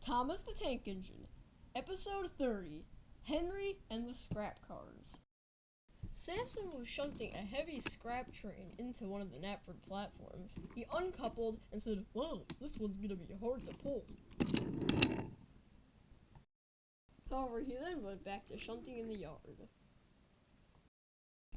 Thomas the Tank Engine, Episode 30, Henry and the Scrap Cars. Samson was shunting a heavy scrap train into one of the Knapford platforms. He uncoupled and said, "Whoa, this one's gonna be hard to pull." However, he then went back to shunting in the yard.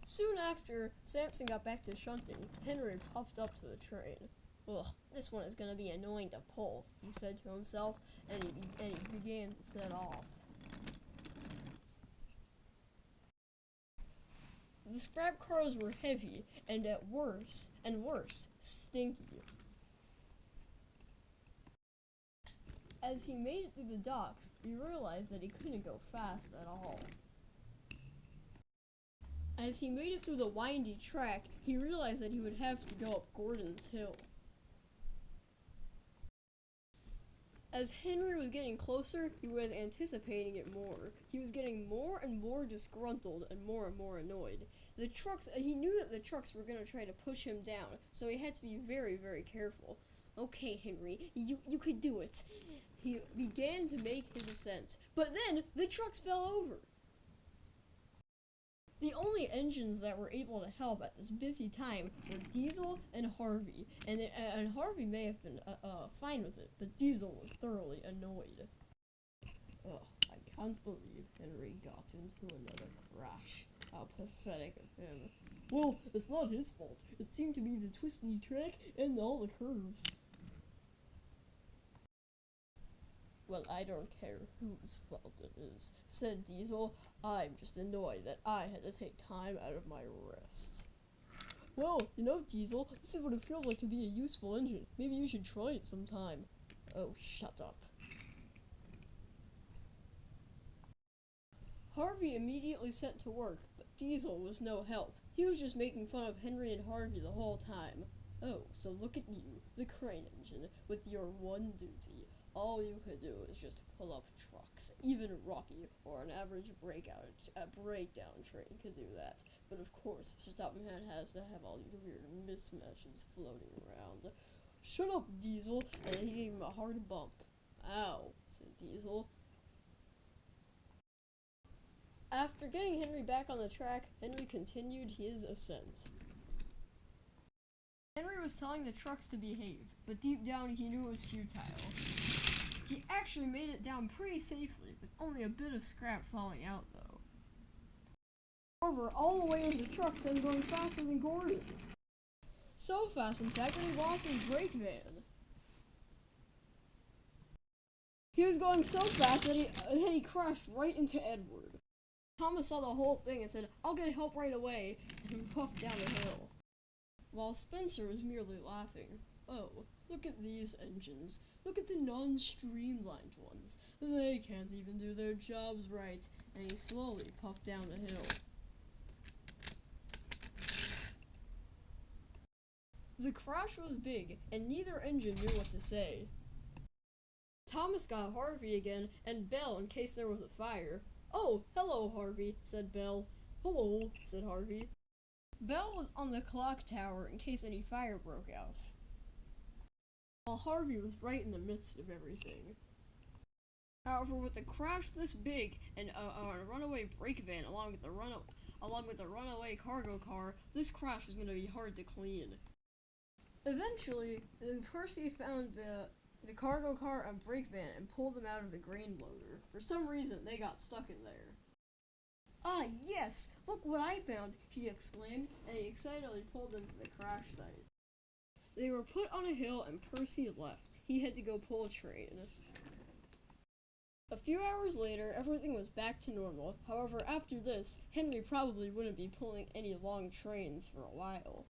Soon after Samson got back to shunting, Henry puffed up to the train. "Ugh, this one is going to be annoying to pull," he said to himself, and he began to set off. The scrap cars were heavy and worse, stinky. As he made it through the docks, he realized that he couldn't go fast at all. As he made it through the windy track, he realized that he would have to go up Gordon's Hill. As Henry was getting closer, he was anticipating it more. He was getting more and more disgruntled and more annoyed. He knew that the trucks were going to try to push him down, so he had to be very, very careful. "Okay, Henry, you could do it." He began to make his ascent, but then the trucks fell over. The only engines that were able to help at this busy time were Diesel and Harvey, and Harvey may have been fine with it, but Diesel was thoroughly annoyed. "Ugh, I can't believe Henry got into another crash. How pathetic of him." "Well, it's not his fault. It seemed to be the twisty track and all the curves." "Well, I don't care whose fault it is," said Diesel. "I'm just annoyed that I had to take time out of my rest." "Well, Diesel, this is what it feels like to be a useful engine. Maybe you should try it sometime." "Oh, shut up." Harvey immediately set to work, but Diesel was no help. He was just making fun of Henry and Harvey the whole time. "Oh, so look at you, the crane engine, with your one duty. All you could do is just pull up trucks. Even Rocky or an average breakdown train could do that. But of course, Stopman has to have all these weird mismatches floating around." "Shut up, Diesel," and he gave him a hard bump. "Ow," said Diesel. After getting Henry back on the track, Henry continued his ascent. Henry was telling the trucks to behave, but deep down he knew it was futile. He actually made it down pretty safely, with only a bit of scrap falling out, though. However, all the way into the trucks and going faster than Gordon. So fast, in fact, that he lost his brake van. He was going so fast that he crashed right into Edward. Thomas saw the whole thing and said, "I'll get help right away," and puffed down the hill. While Spencer was merely laughing. "Oh, look at these engines. Look at the non-streamlined ones. They can't even do their jobs right." And he slowly puffed down the hill. The crash was big, and neither engine knew what to say. Thomas got Harvey again, and Bell in case there was a fire. "Oh, hello, Harvey," said Bell. "Hello," said Harvey. Bell was on the clock tower in case any fire broke out, while Harvey was right in the midst of everything. However, with a crash this big and a runaway brake van along with the runaway cargo car, this crash was going to be hard to clean. Eventually, Percy found the cargo car and brake van and pulled them out of the grain loader. For some reason, they got stuck in there. "Ah, yes! Look what I found!" he exclaimed, and he excitedly pulled them to the crash site. They were put on a hill and Percy left. He had to go pull a train. A few hours later, everything was back to normal. However, after this, Henry probably wouldn't be pulling any long trains for a while.